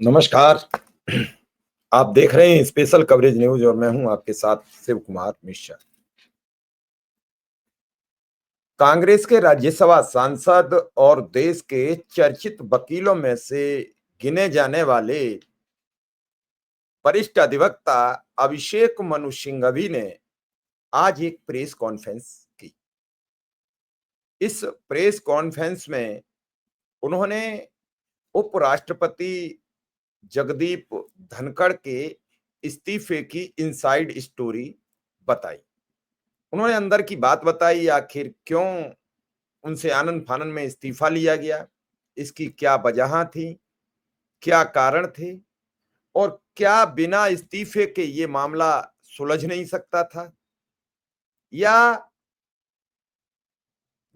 नमस्कार। आप देख रहे हैं स्पेशल कवरेज न्यूज और मैं हूं आपके साथ शिव कुमार मिश्रा। कांग्रेस के राज्यसभा सांसद और देश के चर्चित वकीलों में से गिने जाने वाले वरिष्ठ अधिवक्ता अभिषेक मनु सिंघवी ने आज एक प्रेस कॉन्फ्रेंस की। इस प्रेस कॉन्फ्रेंस में उन्होंने उपराष्ट्रपति जगदीप धनखड़ के इस्तीफे की इनसाइड स्टोरी बताई। उन्होंने अंदर की बात बताई, आखिर क्यों उनसे आनन-फानन में इस्तीफा लिया गया, इसकी क्या वजह थी, क्या कारण थे और क्या बिना इस्तीफे के ये मामला सुलझ नहीं सकता था? या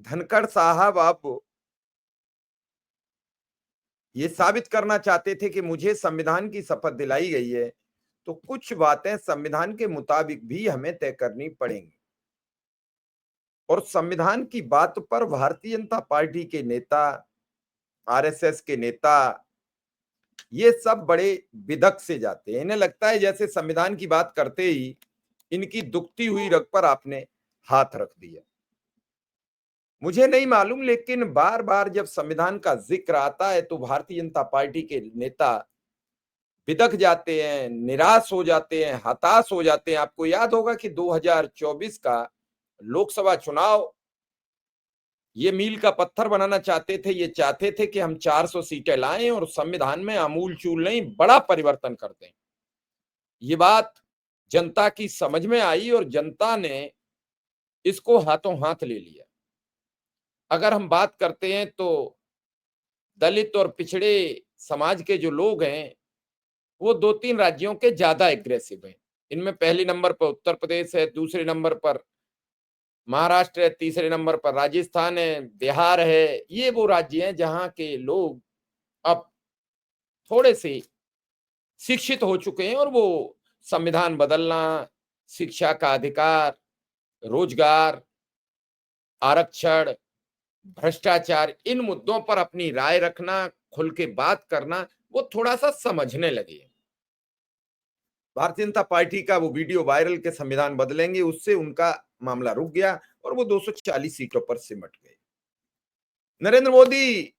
धनखड़ साहब अब ये साबित करना चाहते थे कि मुझे संविधान की शपथ दिलाई गई है, तो कुछ बातें संविधान के मुताबिक भी हमें तय करनी पड़ेंगी। और संविधान की बात पर भारतीय जनता पार्टी के नेता, आरएसएस के नेता, ये सब बड़े बिदक से जाते हैं। इन्हें लगता है जैसे संविधान की बात करते ही इनकी दुखती हुई रग पर आपने हाथ रख दिया। मुझे नहीं मालूम, लेकिन बार-बार जब संविधान का जिक्र आता है तो भारतीय जनता पार्टी के नेता बिदक जाते हैं, निराश हो जाते हैं, हताश हो जाते हैं। आपको याद होगा कि 2024 का लोकसभा चुनाव ये मील का पत्थर बनाना चाहते थे। ये चाहते थे कि हम 400 सीटें लाएं और संविधान में आमूल-चूल नहीं, बड़ा परिवर्तन कर दें। ये बात जनता की समझ में आई और जनता ने इसको हाथों हाथ ले लिया। अगर हम बात करते हैं तो दलित और पिछड़े समाज के जो लोग हैं, वो 2-3 राज्यों के ज़्यादा एग्रेसिव हैं। इनमें पहले नंबर पर उत्तर प्रदेश है, दूसरे नंबर पर महाराष्ट्र है, तीसरे नंबर पर राजस्थान है, बिहार है। ये वो राज्य हैं जहाँ के लोग अब थोड़े-से शिक्षित हो चुके हैं और वो संविधान बदलना, शिक्षा का अधिकार, रोजगार, आरक्षण, भ्रष्टाचार, इन मुद्दों पर अपनी राय रखना, खुल के बात करना, वो थोड़ा-सा समझने लगे हैं। भारतीय जनता पार्टी का वो वीडियो वायरल के संविधान बदलेंगे, उससे उनका मामला रुक गया और वो 240 सीटों पर सिमट गए। नरेंद्र मोदी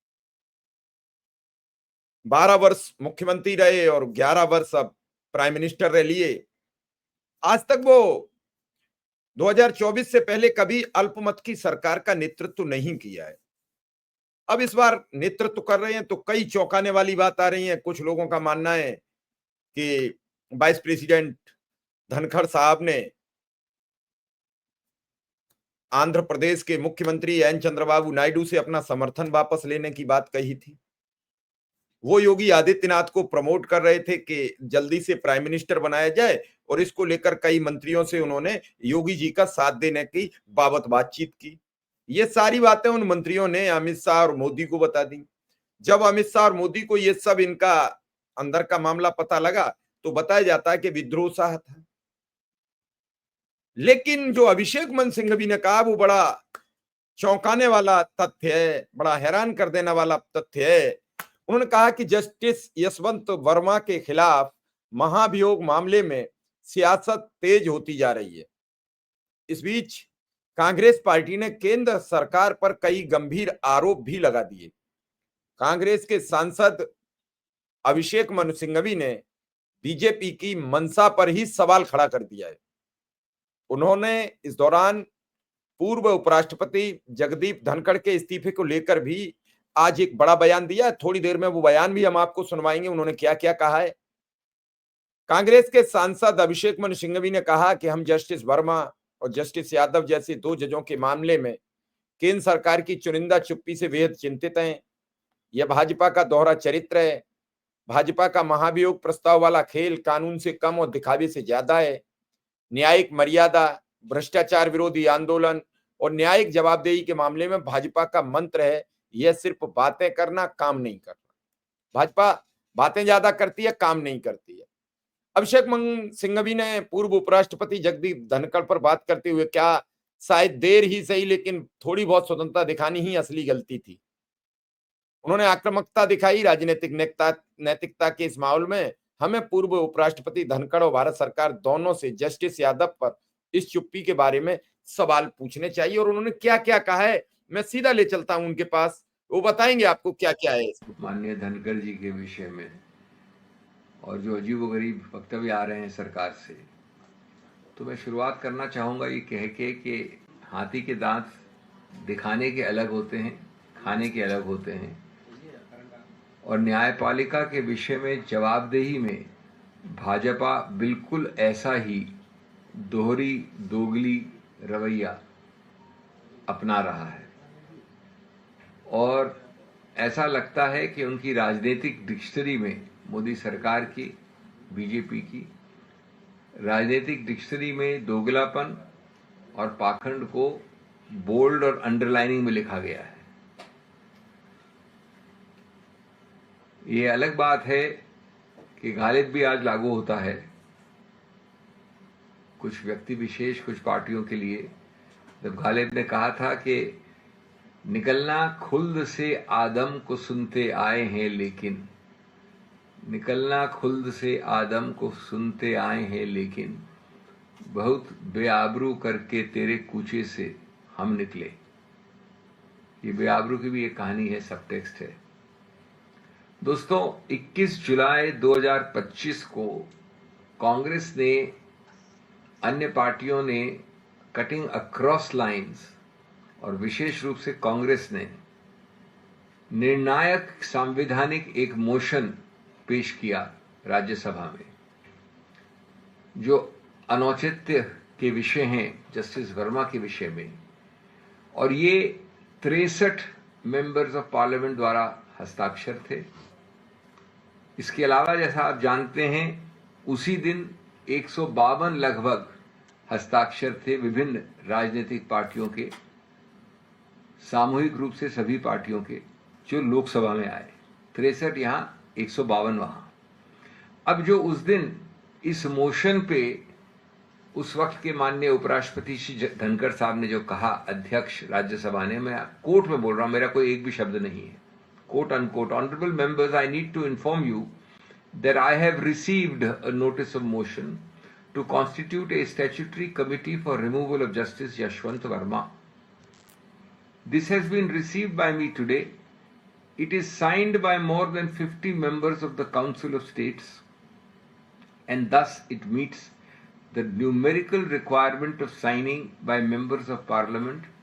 12 वर्ष मुख्यमंत्री रहे और 11 वर्ष अब प्राइम मिनिस्टर रह लिए। आज तक वो 2024 से पहले कभी अल्पमत की सरकार का नेतृत्व नहीं किया है। अब इस बार नेतृत्व कर रहे हैं तो कई चौंकाने वाली बात आ रही है। कुछ लोगों का मानना है कि वाइस प्रेसिडेंट धनखड़ साहब ने आंध्र प्रदेश के मुख्यमंत्री एन चंद्रबाबू नायडू से अपना समर्थन वापस लेने की बात कही थी। वो योगी आदित्यनाथ को प्रमोट कर रहे थे कि जल्दी से प्राइम मिनिस्टर बनाया जाए और इसको लेकर कई मंत्रियों से उन्होंने योगी जी का साथ देने की बाबत बातचीत की। ये सारी बातें उन मंत्रियों ने अमित शाह और मोदी को बता दी। जब अमित शाह और मोदी को ये सब इनका अंदर का मामला पता लगा तो बताया जाता है कि विद्रोह सा था। लेकिन जो अभिषेक मनु सिंघवी ने कहा वो बड़ा चौंकाने वाला तथ्य है, बड़ा हैरान कर देने वाला तथ्य है। उन्होंने कहा कि जस्टिस यशवंत वर्मा के खिलाफ महाभियोग मामले में सियासत तेज होती जा रही है। इस बीच कांग्रेस पार्टी ने केंद्र सरकार पर कई गंभीर आरोप भी लगा दिए। कांग्रेस के सांसद अभिषेक मनु सिंघवी ने बीजेपी की मंशा पर ही सवाल खड़ा कर दिया है। उन्होंने इस दौरान पूर्व उपराष्ट्रपति जगदीप धनखड़ के इस्तीफे को लेकर भी आज एक बड़ा बयान दिया। थोड़ी देर में वो बयान भी हम आपको सुनवाएंगे, उन्होंने क्या-क्या कहा है। कांग्रेस के सांसद अभिषेक मनु सिंघवी ने कहा कि हम जस्टिस वर्मा और जस्टिस यादव जैसे 2 जजों के मामले में केंद्र सरकार की चुनिंदा चुप्पी से बेहद चिंतित हैं। यह भाजपा का दोहरा चरित्र है। भाजपा का महाभियोग प्रस्ताव वाला खेल कानून से कम और दिखावे से ज्यादा है। न्यायिक मर्यादा, भ्रष्टाचार विरोधी आंदोलन और न्यायिक जवाबदेही के मामले में भाजपा का मंत्र है, यह सिर्फ बातें करना, काम नहीं करना। भाजपा बातें ज्यादा करती है, काम नहीं करती है। अभिषेक मनु सिंघवी ने पूर्व उपराष्ट्रपति जगदीप धनखड़ पर बात करते हुए क्या शायद देर ही सही लेकिन थोड़ी बहुत स्वतंत्रता दिखानी ही असली गलती थी। उन्होंने आक्रामकता दिखाई। राजनीतिक नैतिकता के इस माहौल में हमें पूर्व उपराष्ट्रपति धनखड़ और भारत सरकार दोनों से जस्टिस यादव पर इस चुप्पी के बारे में सवाल पूछने चाहिए। और उन्होंने क्या क्या कहा है, मैं सीधा ले चलता हूं उनके पास, वो बताएंगे आपको क्या क्या है इसमें। माननीय धनखड़ जी के विषय में और जो अजीबोगरीब वक्तव्य आ रहे हैं सरकार से, तो मैं शुरुआत करना चाहूँगा ये कह के कि हाथी के दांत दिखाने के अलग होते हैं, खाने के अलग होते हैं, और न्यायपालिका के विषय में जवाबदेही में भाजपा बिल्कुल ऐसा ही दोहरी दोगली रवैया अपना रहा है। और ऐसा लगता है कि उनकी राजनीतिक डिक्शनरी में, मोदी सरकार की, बीजेपी की राजनीतिक डिक्शनरी में दोगलापन और पाखंड को बोल्ड और अंडरलाइनिंग में लिखा गया है। ये अलग बात है कि गालिब भी आज लागू होता है कुछ व्यक्ति विशेष, कुछ पार्टियों के लिए। जब गालिब ने कहा था कि निकलना खुल्द से आदम को सुनते आए हैं, लेकिन निकलना खुल्द से आदम को सुनते आए हैं, लेकिन बहुत बेआबरू करके तेरे कूचे से हम निकले। ये बेआबरू की भी एक कहानी है, सब टेक्स्ट है। दोस्तों, 21 जुलाई 2025 को कांग्रेस ने, अन्य पार्टियों ने कटिंग अक्रॉस लाइंस और विशेष रूप से कांग्रेस ने निर्णायक संवैधानिक एक मोशन पेश किया राज्यसभा में, जो अनौचित्य के विषय हैं जस्टिस वर्मा के विषय में, और ये 63 मेंबर्स ऑफ पार्लियामेंट द्वारा हस्ताक्षर थे। इसके अलावा जैसा आप जानते हैं, उसी दिन 152 लगभग हस्ताक्षर थे विभिन्न राजनीतिक पार्टियों के, सामूहिक रूप से सभी पार्टियों के, जो लोकसभा में आए। 63 यहाँ, 152 वहां। अब जो उस दिन इस मोशन पे उस वक्त के माननीय उपराष्ट्रपति श्री धनखड़ साहब ने जो कहा, अध्यक्ष राज्यसभा ने, मैं कोर्ट में बोल रहा हूं, मेरा कोई एक भी शब्द नहीं है, quote unquote, honourable members, I need to inform you that I have received a notice of motion to constitute a statutory committee for removal of Justice Yashwant Verma. This has been received by me today. It is signed by more than 50 members of the Council of States, and thus it meets the numerical requirement of signing by members of Parliament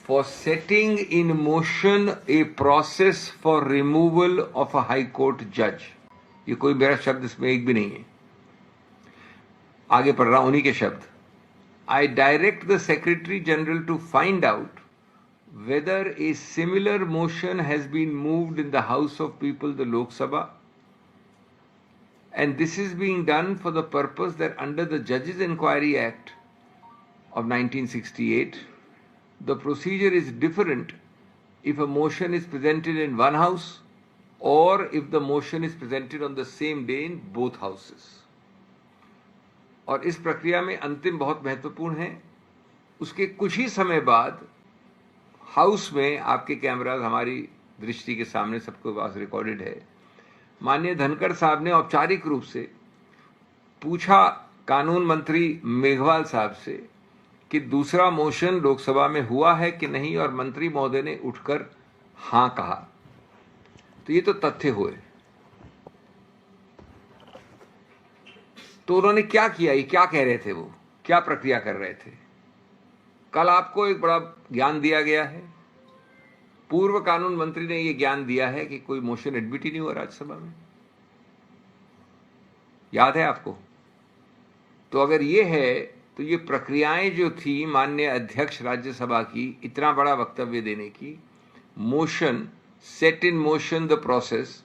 for setting in motion a process for removal of a High Court judge. ये कोई मेरा शब्द इसमें एक भी नहीं है, आगे पढ़ रहा हूं उन्हीं के शब्द। I direct the secretary general to find out whether a similar motion has been moved in the house of people, the Lok Sabha, and this is being done for the purpose that under the जजेस inquiry act of 1968 the procedure is different if a motion is presented in one house or if the motion is presented on the same day in both houses. और इस प्रक्रिया में अंतिम बहुत महत्वपूर्ण है, उसके कुछ ही समय बाद हाउस में, आपके कैमरास हमारी दृष्टि के सामने सबके पास रिकॉर्डेड है, माननीय धनखड़ साहब ने औपचारिक रूप से पूछा कानून मंत्री मेघवाल साहब से कि दूसरा मोशन लोकसभा में हुआ है कि नहीं, और मंत्री महोदय ने उठकर हां कहा। तो ये तो तथ्य हुए। तो उन्होंने क्या किया, ये क्या कह रहे थे, वो क्या प्रक्रिया कर रहे थे? कल आपको एक बड़ा ज्ञान दिया गया है, पूर्व कानून मंत्री ने ये ज्ञान दिया है कि कोई मोशन एडमिट ही नहीं हुआ राज्यसभा में, याद है आपको? तो अगर ये है, तो ये प्रक्रियाएं जो थी माननीय अध्यक्ष राज्यसभा की, इतना बड़ा वक्तव्य देने की, motion set in motion the process,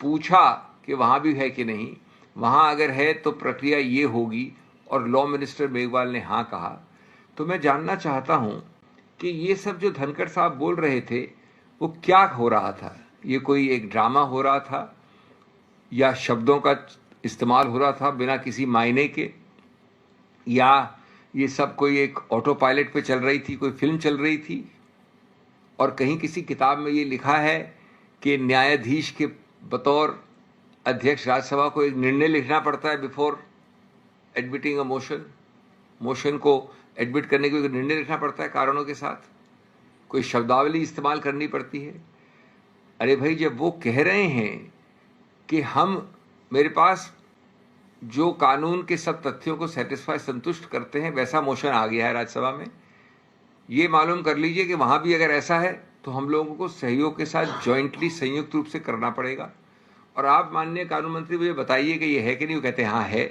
पूछा कि वहां भी है कि नहीं, वहां अगर है तो प्रक्रिया ये होगी, और लॉ मिनिस्टर मेघवाल ने हाँ कहा। तो मैं जानना चाहता हूं कि ये सब जो धनखड़ साहब बोल रहे थे, वो क्या हो रहा था? ये कोई एक ड्रामा हो रहा था, या शब्दों का इस्तेमाल हो रहा था बिना किसी मायने के, या ये सब कोई एक ऑटो पायलट पे चल रही थी, कोई फिल्म चल रही थी? और कहीं किसी किताब में ये लिखा है कि न्यायाधीश के बतौर अध्यक्ष राज्यसभा को एक निर्णय लिखना पड़ता है बिफोर एडमिटिंग अ मोशन को एडमिट करने के लिए निर्णय लिखना पड़ता है कारणों के साथ, कोई शब्दावली इस्तेमाल करनी पड़ती है। अरे भाई, जब वो कह रहे हैं कि मेरे पास जो कानून के सब तथ्यों को सेटिस्फाई संतुष्ट करते हैं वैसा मोशन आ गया है राज्यसभा में, ये मालूम कर लीजिए कि वहां भी अगर ऐसा है तो हम लोगों को सहयोग के साथ जॉइंटली संयुक्त रूप से करना पड़ेगा। और आप माननीय कानून मंत्री मुझे बताइए कि ये है कि नहीं। वो कहते हैं हाँ है।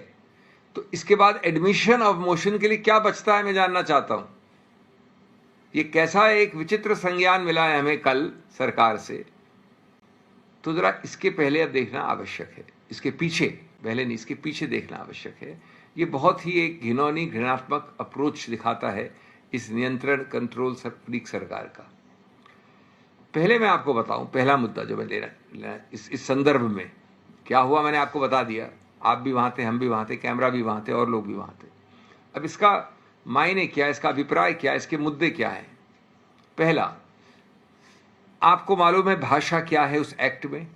तो इसके बाद एडमिशन ऑफ मोशन के लिए क्या बचता है, मैं जानना चाहता हूं। ये कैसा एक विचित्र संज्ञान मिला है हमें कल सरकार से। तो जरा इसके पहले अब देखना आवश्यक है, इसके पीछे, पहले नहीं इसके पीछे देखना आवश्यक है। ये बहुत ही एक घिनौनी घृणात्मक अप्रोच दिखाता है इस नियंत्रण कंट्रोल फ्रीक सरकार का। पहले मैं आपको बताऊं, पहला मुद्दा जो मैं लेना इस संदर्भ में क्या हुआ, मैंने आपको बता दिया। आप भी वहां थे, हम भी वहां थे, कैमरा भी वहां थे और लोग भी वहां थे। अब इसका मायने क्या, इसका अभिप्राय क्या, इसके मुद्दे क्या है। पहला, आपको मालूम है भाषा क्या है उस एक्ट में।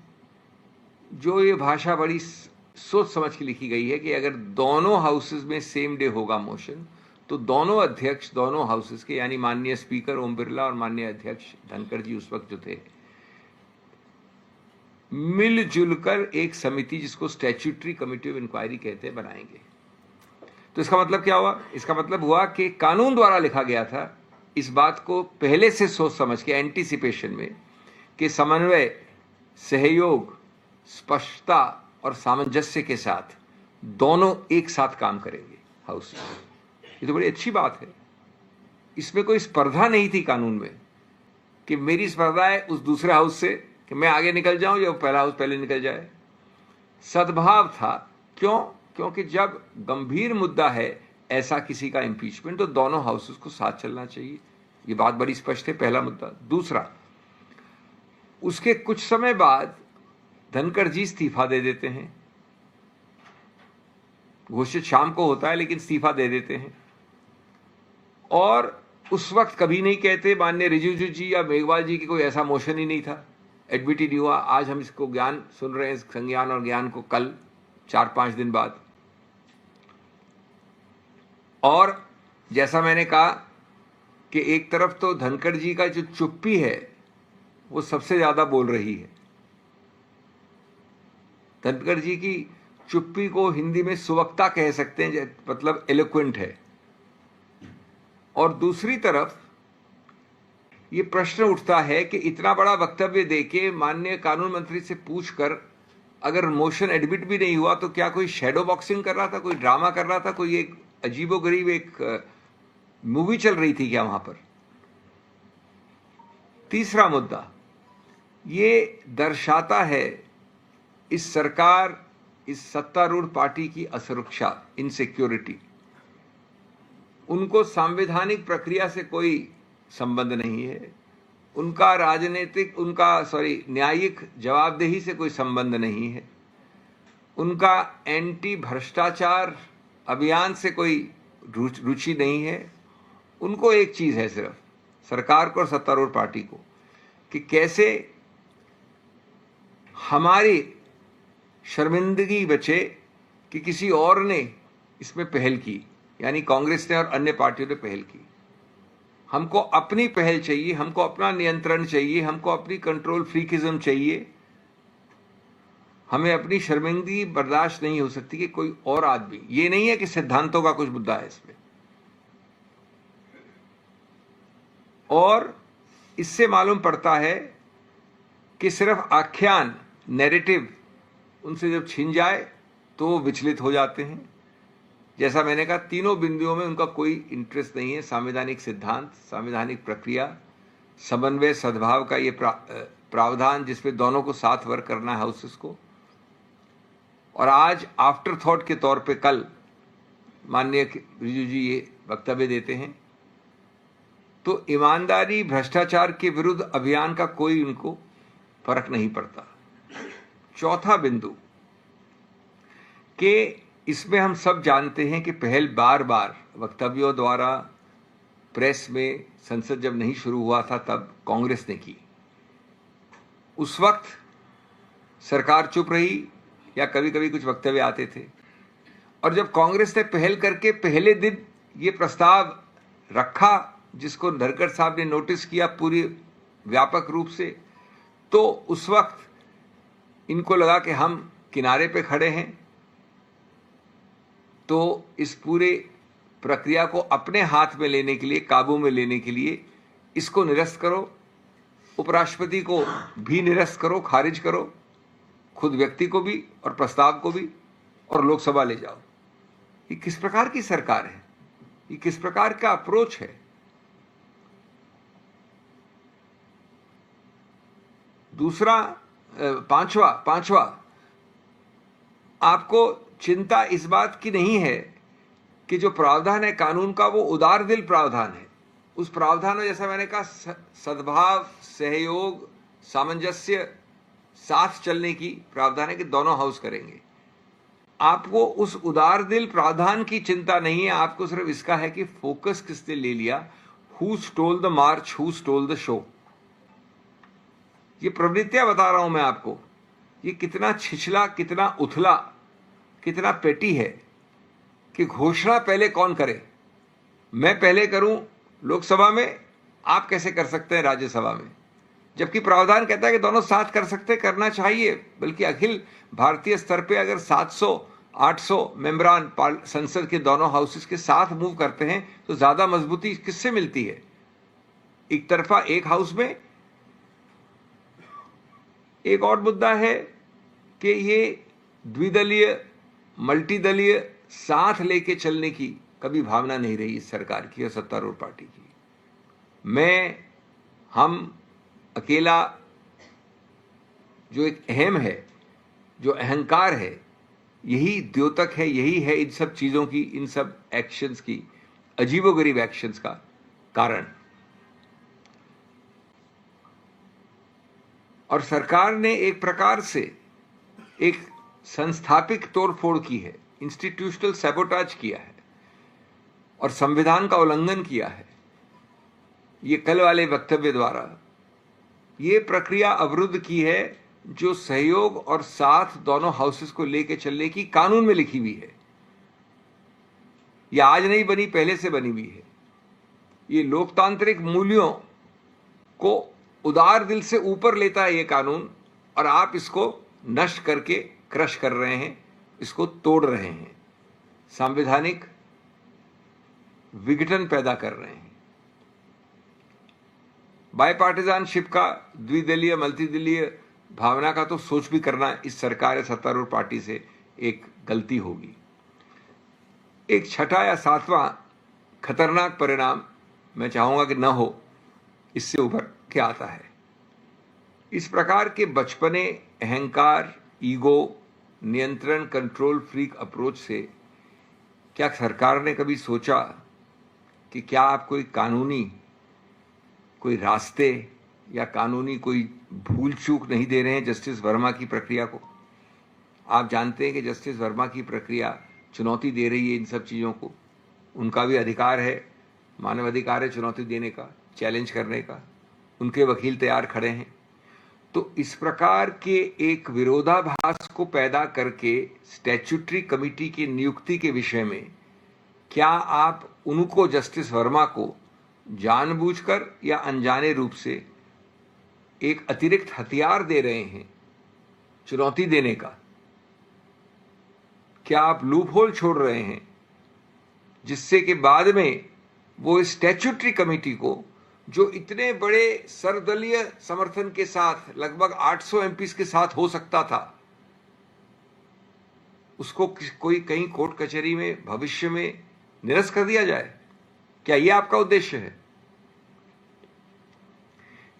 जो ये भाषा बड़ी सोच समझ के लिखी गई है कि अगर दोनों हाउसेज में सेम डे होगा मोशन, तो दोनों अध्यक्ष दोनों हाउसेज के, यानी माननीय स्पीकर ओम बिरला और माननीय अध्यक्ष धनखड़ जी उस वक्त जो थे, मिलजुल कर एक समिति जिसको स्टैट्यूटरी कमिटी ऑफ इंक्वायरी कहते हैं बनाएंगे। तो इसका मतलब क्या हुआ? इसका मतलब हुआ कि कानून द्वारा लिखा गया था इस बात को पहले से सोच समझ के, एंटीसिपेशन में, कि समन्वय, सहयोग, स्पष्टता और सामंजस्य के साथ दोनों एक साथ काम करेंगे हाउस में। ये तो बड़ी अच्छी बात है। इसमें कोई स्पर्धा नहीं थी कानून में कि मेरी स्पर्धा है उस दूसरे हाउस से कि मैं आगे निकल जाऊं या पहला हाउस पहले निकल जाए। सद्भाव था। क्यों? क्योंकि जब गंभीर मुद्दा है ऐसा किसी का इम्पीचमेंट, तो दोनों हाउसेस को साथ चलना चाहिए। ये बात बड़ी स्पष्ट है, पहला मुद्दा। दूसरा, उसके कुछ समय बाद धनखड़ जी इस्तीफा दे देते हैं। घोषित शाम को होता है लेकिन इस्तीफा दे देते हैं। और उस वक्त कभी नहीं कहते माननीय रिजिजू जी या मेघवाल जी की कोई ऐसा मोशन ही नहीं था, एडमिट ही नहीं हुआ। आज हम इसको ज्ञान सुन रहे हैं, संज्ञान और ज्ञान को, कल 4-5 दिन बाद। और जैसा मैंने कहा कि एक तरफ तो धनखड़ जी का जो चुप्पी है वो सबसे ज्यादा बोल रही है। धनखड़ जी की चुप्पी को हिंदी में सुवक्ता कह सकते हैं, मतलब एलोक्वेंट है। और दूसरी तरफ ये प्रश्न उठता है कि इतना बड़ा वक्तव्य देके माननीय कानून मंत्री से पूछकर अगर मोशन एडमिट भी नहीं हुआ तो क्या कोई शैडो बॉक्सिंग कर रहा था, कोई ड्रामा कर रहा था, कोई एक अजीबोगरीब एक मूवी चल रही थी क्या वहां पर? तीसरा मुद्दा ये दर्शाता है इस सरकार, इस सत्तारूढ़ पार्टी की असुरक्षा, इनसिक्योरिटी। उनको संवैधानिक प्रक्रिया से कोई संबंध नहीं है, उनका राजनीतिक, न्यायिक जवाबदेही से कोई संबंध नहीं है, उनका एंटी भ्रष्टाचार अभियान से कोई रुचि नहीं है। उनको एक चीज है सिर्फ, सरकार को और सत्तारूढ़ पार्टी को, कि कैसे हमारी शर्मिंदगी बचे कि किसी और ने इसमें पहल की, यानी कांग्रेस ने और अन्य पार्टियों ने पहल की। हमको अपनी पहल चाहिए, हमको अपना नियंत्रण चाहिए, हमको अपनी कंट्रोल फ्रीकिज्म चाहिए। हमें अपनी शर्मिंदगी बर्दाश्त नहीं हो सकती कि कोई और आदमी, ये नहीं है कि सिद्धांतों का कुछ मुद्दा है इसमें। और इससे मालूम पड़ता है कि सिर्फ आख्यान, नैरेटिव उनसे जब छिन जाए तो वो विचलित हो जाते हैं। जैसा मैंने कहा, तीनों बिंदुओं में उनका कोई इंटरेस्ट नहीं है। संवैधानिक सिद्धांत, संवैधानिक प्रक्रिया, समन्वय, सद्भाव का ये प्रावधान जिसमें दोनों को साथ वर्क करना है हाउसेस को। और आज आफ्टर थॉट के तौर पे कल माननीय रिजिजू जी ये वक्तव्य देते हैं, तो ईमानदारी, भ्रष्टाचार के विरुद्ध अभियान का कोई उनको फर्क नहीं पड़ता। चौथा बिंदु कि इसमें हम सब जानते हैं कि पहल बार बार वक्तव्यों द्वारा प्रेस में, संसद जब नहीं शुरू हुआ था तब कांग्रेस ने की। उस वक्त सरकार चुप रही या कभी कभी कुछ वक्तव्य आते थे, और जब कांग्रेस ने पहल करके पहले दिन ये प्रस्ताव रखा जिसको धनखड़ साहब ने नोटिस किया पूरी व्यापक रूप से, तो उस वक्त इनको लगा कि हम किनारे पे खड़े हैं, तो इस पूरे प्रक्रिया को अपने हाथ में लेने के लिए, काबू में लेने के लिए इसको निरस्त करो, उपराष्ट्रपति को भी निरस्त करो, खारिज करो, खुद व्यक्ति को भी और प्रस्ताव को भी, और लोकसभा ले जाओ। ये किस प्रकार की सरकार है? ये किस प्रकार का अप्रोच है? दूसरा, पांचवा, आपको चिंता इस बात की नहीं है कि जो प्रावधान है कानून का वो उदार दिल प्रावधान है। उस प्रावधान में, जैसा मैंने कहा, सद्भाव, सहयोग, सामंजस्य, साथ चलने की प्रावधान है कि दोनों हाउस करेंगे। आपको उस उदार दिल प्रावधान की चिंता नहीं है, आपको सिर्फ इसका है कि फोकस किसने ले लिया, who stole the March, who stole the show. ये प्रवृत्तियां बता रहा हूं मैं आपको, ये कितना छिछला, कितना उथला, कितना पेटी है कि घोषणा पहले कौन करे। मैं पहले करूं लोकसभा में, आप कैसे कर सकते हैं राज्यसभा में, जबकि प्रावधान कहता है कि दोनों साथ कर सकते, करना चाहिए। बल्कि अखिल भारतीय स्तर पे अगर 700-800 मेंबरान संसद के दोनों हाउसेस के साथ मूव करते हैं तो ज्यादा मजबूती किससे मिलती है? एक तरफा एक हाउस में। एक और मुद्दा है कि ये द्विदलीय, मल्टीदलीय साथ लेके चलने की कभी भावना नहीं रही इस सरकार की और सत्तारूढ़ पार्टी की। हम अकेला, जो एक अहम है, जो अहंकार है, यही द्योतक है, यही है इन सब चीजों की, इन सब एक्शंस की, अजीबोगरीब एक्शंस का कारण। और सरकार ने एक प्रकार से एक संस्थापिक तोड़फोड़ की है, इंस्टीट्यूशनल सैबोटाज किया है और संविधान का उल्लंघन किया है। ये कल वाले वक्तव्य द्वारा ये प्रक्रिया अवरुद्ध की है जो सहयोग और साथ दोनों हाउसेस को लेकर चलने की कानून में लिखी हुई है। ये आज नहीं बनी, पहले से बनी हुई है। ये लोकतांत्रिक मूल्यों को उदार दिल से ऊपर लेता है ये कानून, और आप इसको नष्ट करके क्रश कर रहे हैं, इसको तोड़ रहे हैं, संवैधानिक विघटन पैदा कर रहे हैं। बायपार्टिजानशिप का, द्विदलीय मल्टीदलीय भावना का तो सोच भी करना इस सरकार या सत्तारूढ़ पार्टी से एक गलती होगी। एक छठा या सातवां खतरनाक परिणाम मैं चाहूंगा कि न हो, इससे उभर के आता है। इस प्रकार के बचपने, अहंकार, ईगो, नियंत्रण, कंट्रोल फ्रीक अप्रोच से क्या सरकार ने कभी सोचा कि क्या आप कोई कानूनी, कोई रास्ते या कानूनी कोई भूल चूक नहीं दे रहे हैं जस्टिस वर्मा की प्रक्रिया को? आप जानते हैं कि जस्टिस वर्मा की प्रक्रिया चुनौती दे रही है इन सब चीज़ों को। उनका भी अधिकार है, मानवाधिकार है चुनौती देने का, चैलेंज करने का। उनके वकील तैयार खड़े हैं। तो इस प्रकार के एक विरोधाभास को पैदा करके स्टैट्यूटरी कमिटी की नियुक्ति के विषय में क्या आप उनको, जस्टिस वर्मा को, जानबूझकर या अनजाने रूप से एक अतिरिक्त हथियार दे रहे हैं चुनौती देने का? क्या आप लूप होल छोड़ रहे हैं जिससे कि बाद में वो स्टैट्यूटरी कमिटी को, जो इतने बड़े सर्वदलीय समर्थन के साथ लगभग 800 एमपीस के साथ हो सकता था, उसको कोई कहीं कोर्ट कचहरी में भविष्य में निरस्त कर दिया जाए? क्या यह आपका उद्देश्य है?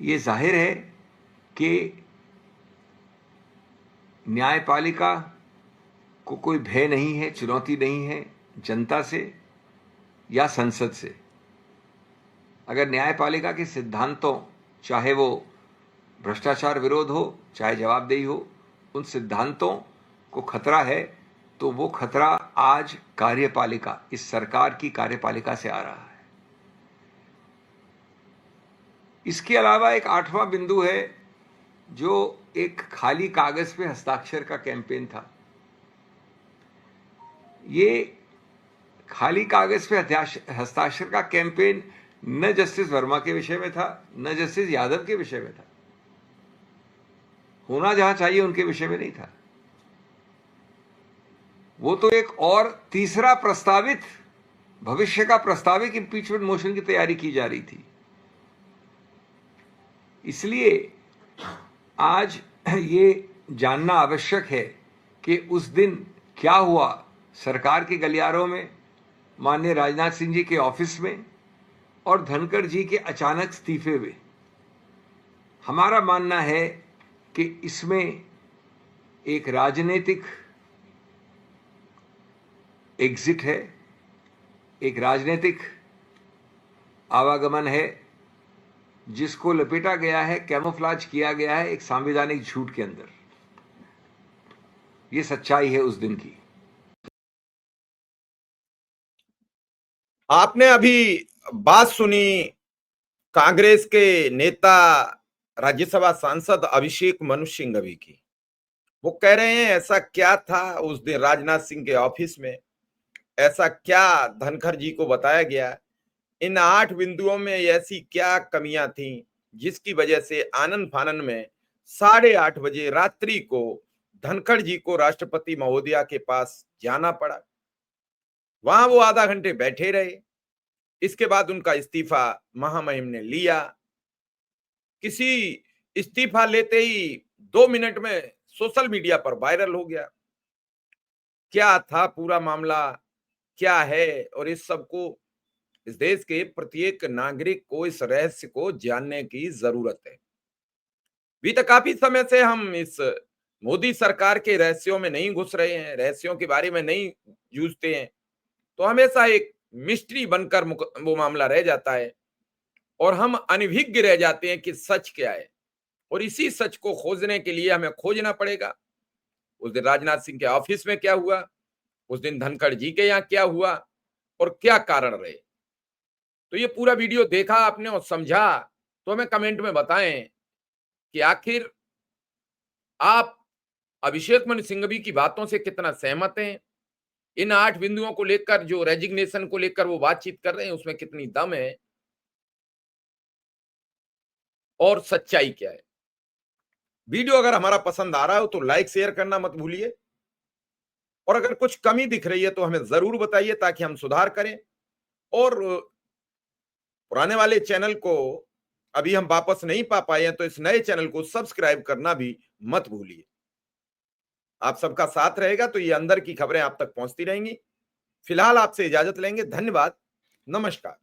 ये जाहिर है कि न्यायपालिका को कोई भय नहीं है, चुनौती नहीं है जनता से या संसद से। अगर न्यायपालिका के सिद्धांतों, चाहे वो भ्रष्टाचार विरोध हो, चाहे जवाबदेही हो, उन सिद्धांतों को खतरा है, तो वो खतरा आज कार्यपालिका, इस सरकार की कार्यपालिका से आ रहा है। इसके अलावा एक आठवां बिंदु है जो एक खाली कागज पे हस्ताक्षर का कैंपेन था। ये खाली कागज पे हस्ताक्षर का कैंपेन न जस्टिस वर्मा के विषय में था, न जस्टिस यादव के विषय में था, होना जहां चाहिए उनके विषय में नहीं था। वो तो एक और तीसरा प्रस्तावित, भविष्य का प्रस्तावित इंपीचमेंट मोशन की तैयारी की जा रही थी। इसलिए आज ये जानना आवश्यक है कि उस दिन क्या हुआ सरकार के गलियारों में, माननीय राजनाथ सिंह जी के ऑफिस में और धनखड़ जी के अचानक इस्तीफे में। हमारा मानना है कि इसमें एक राजनीतिक एग्जिट है, एक राजनीतिक आवागमन है, जिसको लपेटा गया है, कैमोफ्लेज किया गया है एक संवैधानिक झूठ के अंदर। ये सच्चाई है उस दिन की। आपने अभी बात सुनी कांग्रेस के नेता राज्यसभा सांसद अभिषेक मनु सिंघवी की। वो कह रहे हैं ऐसा क्या था उस दिन राजनाथ सिंह के ऑफिस में, ऐसा क्या धनखड़ जी को बताया गया, इन 8 बिंदुओं में ऐसी क्या कमियां थीं जिसकी वजह से आनन फानन में 8:30 बजे रात्रि को धनखड़ जी को राष्ट्रपति महोदया के पास जाना पड़ा। वहां वो आधा घंटे बैठे रहे। इसके बाद उनका इस्तीफा महामहिम ने लिया। किसी इस्तीफा लेते ही 2 मिनट में सोशल मीडिया पर वायरल हो गया। क्या था पूरा मामला, क्या है, और इस सब को, इस देश के प्रत्येक नागरिक को इस रहस्य को जानने की जरूरत है। बीते काफी समय से हम इस मोदी सरकार के रहस्यों में नहीं घुस रहे हैं, रहस्यों के बारे में नहीं जूझते हैं, तो हमेशा एक मिस्ट्री बनकर वो मामला रह जाता है और हम अनभिज्ञ रह जाते हैं कि सच क्या है। और इसी सच को खोजने के लिए हमें खोजना पड़ेगा। उस दिन राजनाथ सिंह के ऑफिस में क्या हुआ, उस दिन धनखड़ जी के यहाँ क्या हुआ और क्या कारण रहे। तो ये पूरा वीडियो देखा आपने और समझा तो हमें कमेंट में बताएं कि आखिर आप अभिषेक मनु सिंघवी की बातों से कितना सहमत हैं। इन 8 बिंदुओं को लेकर, जो रेजिग्नेशन को लेकर वो बातचीत कर रहे हैं, उसमें कितनी दम है और सच्चाई क्या है। वीडियो अगर हमारा पसंद आ रहा हो तो लाइक शेयर करना मत भूलिए, और अगर कुछ कमी दिख रही है तो हमें जरूर बताइए ताकि हम सुधार करें। और पुराने वाले चैनल को अभी हम वापस नहीं पा पाए हैं तो इस नए चैनल को सब्सक्राइब करना भी मत भूलिए। आप सबका साथ रहेगा तो ये अंदर की खबरें आप तक पहुंचती रहेंगी। फिलहाल आपसे इजाजत लेंगे। धन्यवाद। नमस्कार।